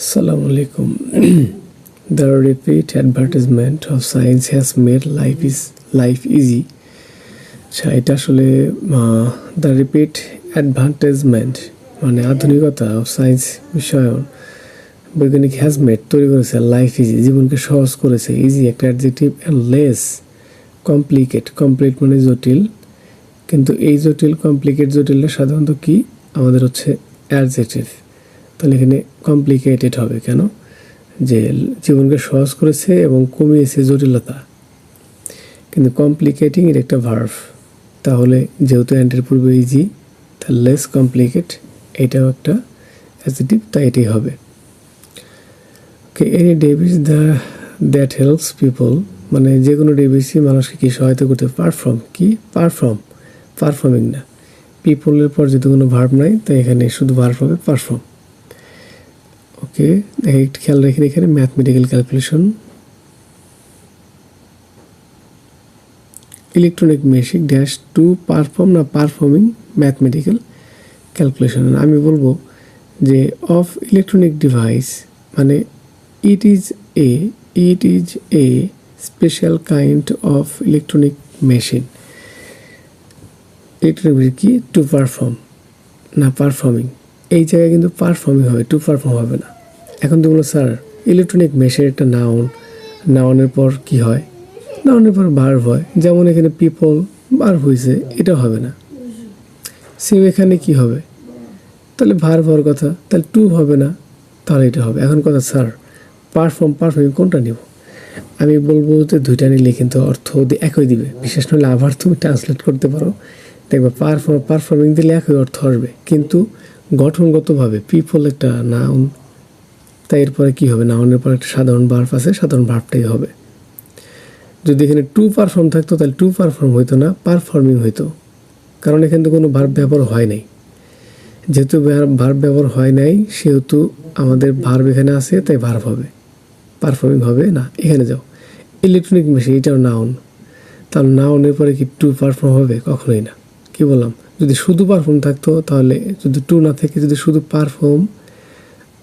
Assalamu alaikum. The repeat advertisement of science has made life easy. এটা আসলে the repeat অ্যাডভান্টেজমেন্ট মানে আধুনিকতা of science বিষয়ন বৈজ্ঞানিক হ্যাজ মেড তৈরি করেছে লাইফ ইজি, জীবনকে সহজ করেছে। ইজি একটা অ্যাডজেক্টিভ, অ্যান্ড লেস কমপ্লিট মানে জটিল, কিন্তু এই জটিলটা সাধারণত কি আমাদের হচ্ছে অ্যাডজেক্টিভ। তাহলে এখানে কমপ্লিকেটেড হবে কেন? যে জীবনকে সহজ করেছে এবং কমিয়েছে জটিলতা, কিন্তু কমপ্লিকেটিং এর একটা ভার্ব। তাহলে যেহেতু অ্যান্ডের পূর্বে ইজি, তাহলে লেস কমপ্লিকেট এটাও একটা অ্যাডজেক্টিভ, তাই এটাই হবে। Okay, any device that helps people মানে যে কোনো ডেভিসই মানুষকে কি সহায়তা করতে পারফর্মিং না, পিপলের পর যেহেতু কোনো ভার্ব নাই তাই এখানে শুধু ভার্ব হবে পারফর্ম। ওকে, একটু খেয়াল রাখেন এখানে mathematical calculation, electronic machine dash to performing mathematical calculation. আমি বলবো যে অফ ইলেকট্রনিক ডিভাইস মানে it is a special kind of electronic machine. Electronic কি টু পারফর্ম না পারফর্মিং, এই জায়গায় কিন্তু পারফর্মিং হবে, টু পারফর্ম হবে না। এখন তো বলো স্যার ইলেকট্রনিক মেশিন একটা নাউনের পর কি হয়? নাউনের পর ভার্ব হয়, যেমন এখানে পিপল ভার্ব হয়েছে, এটা হবে না। সেম এখানে কি হবে? তাহলে ভার্ব হওয়ার কথা, তাহলে টু হবে না, তাহলে এটা হবে। এখন কথা স্যার পারফর্মিং কোনটা নেব? আমি বলবো যে দুইটা নিলে কিন্তু অর্থ একই দিবে, বিশেষ নইলে আবার তুমি ট্রান্সলেট করতে পারো, দেখবে পারফর্মিং দিলে একই অর্থ আসবে, কিন্তু গঠনগতভাবে পিপল একটা নাউন, তাই এরপরে কী হবে? নাউনের পর একটা সাধারণ ভার্ব আছে, সাধারণ ভার্বটাই হবে। যদি এখানে টু পারফর্ম থাকতো তাহলে টু পারফর্ম হইতো না, পারফর্মিং হইতো, কারণ এখানে তো কোনো ভার্ব ব্যবহার হয় নাই। যেহেতু ভার্ব ব্যবহার হয় নাই সেহেতু আমাদের ভার্ব এখানে আছে, তাই ভার্ব হবে, পারফর্মিং হবে না। এখানে যাও ইলেকট্রনিক মেশিন, এটাও নাউন, তাহলে নাউনের পরে কি টু পারফর্ম হবে? কখনোই না। কি বললাম? যদি শুধু পারফর্ম থাকতো, তাহলে যদি টু না থেকে যদি শুধু পারফর্ম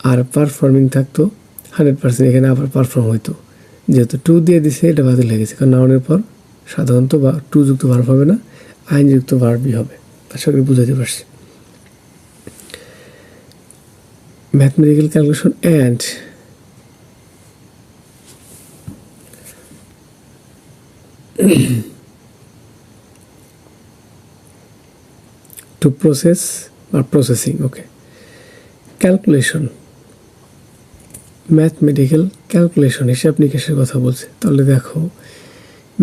আর পারফর্মিং থাকতো 100% এখানে আবার পারফর্ম হইতো। যেহেতু টু দিয়ে দিছে এটা বাতিল হয়ে গেছে, কারণ নাউনের পর সাধারণত বা টু যুক্ত ভার্ব হবে না, আইনযুক্ত ভার্বই হবে। আশা করি বুঝাতে পারছি। Mathematical calculation and to process বা প্রসেসিং। ওকে, ক্যালকুলেশন, ম্যাথমেটিক্যাল ক্যালকুলেশন হিসাব নিকাশের কথা বলছে। তাহলে দেখো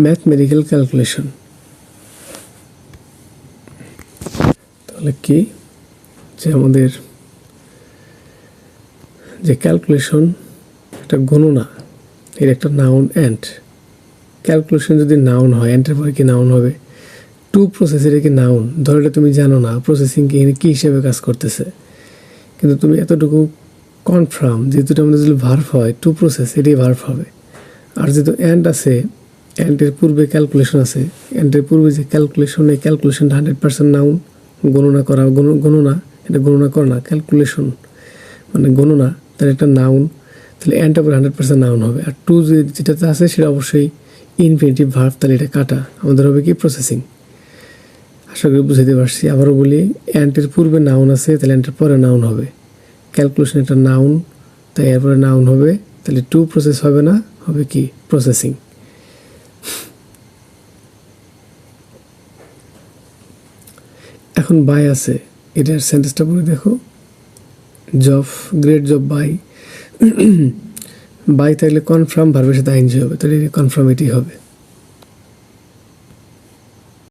ম্যাথমেটিক্যাল ক্যালকুলেশন তাহলে কি, যে আমাদের যে ক্যালকুলেশন একটা গণনা, এর একটা নাউন অ্যান্ড। ক্যালকুলেশন যদি নাউন হয়, অ্যান্ডের পরে কি নাউন হবে? টু প্রসেসের কি নাউন, ধরলে তুমি জানো না প্রসেসিং কি এখানে কী হিসেবে কাজ করতেছে, কিন্তু তুমি এতটুকু কনফার্ম যেহেতু আমাদের যদি ভার্ব হয় টু প্রসেস, এটাই ভার্ব হবে। আর যেহেতু অ্যান্ড আছে, অ্যান্ডের পূর্বে ক্যালকুলেশন আছে, অ্যান্ডের পূর্বে যে ক্যালকুলেশন, এই ক্যালকুলেশনটা 100% নাউন, গণনা করা, গণনা এটা গণনা করা না, ক্যালকুলেশন মানে গণনা, তার একটা নাউন, তাহলে অ্যান্ডটা পরে 100% নাউন হবে। আর টু যেটাতে আছে সেটা অবশ্যই ইনফিনিটিভ ভার্ব, তাহলে এটা কাটা, আমাদের হবে কি প্রসেসিং। আশা করি বুঝাতে পারছি। আবারও বলি, অ্যান্ডের পূর্বে নাউন আছে, তাহলে অ্যান্ডের পরে নাউন হবে। ক্যালকুলেশন একটা নাউন, তাই এরপরে নাউন হবে, তাহলে টু প্রসেস হবে না, হবে কি প্রসেসিং। এখন বাই আছে, এটার সেন্টেন্সটা পড়ে দেখো, গ্রেট জব বাই থাকলে কনফার্ম ভার্বের সাথে আইনজি হবে, তাহলে কনফার্ম এটি হবে।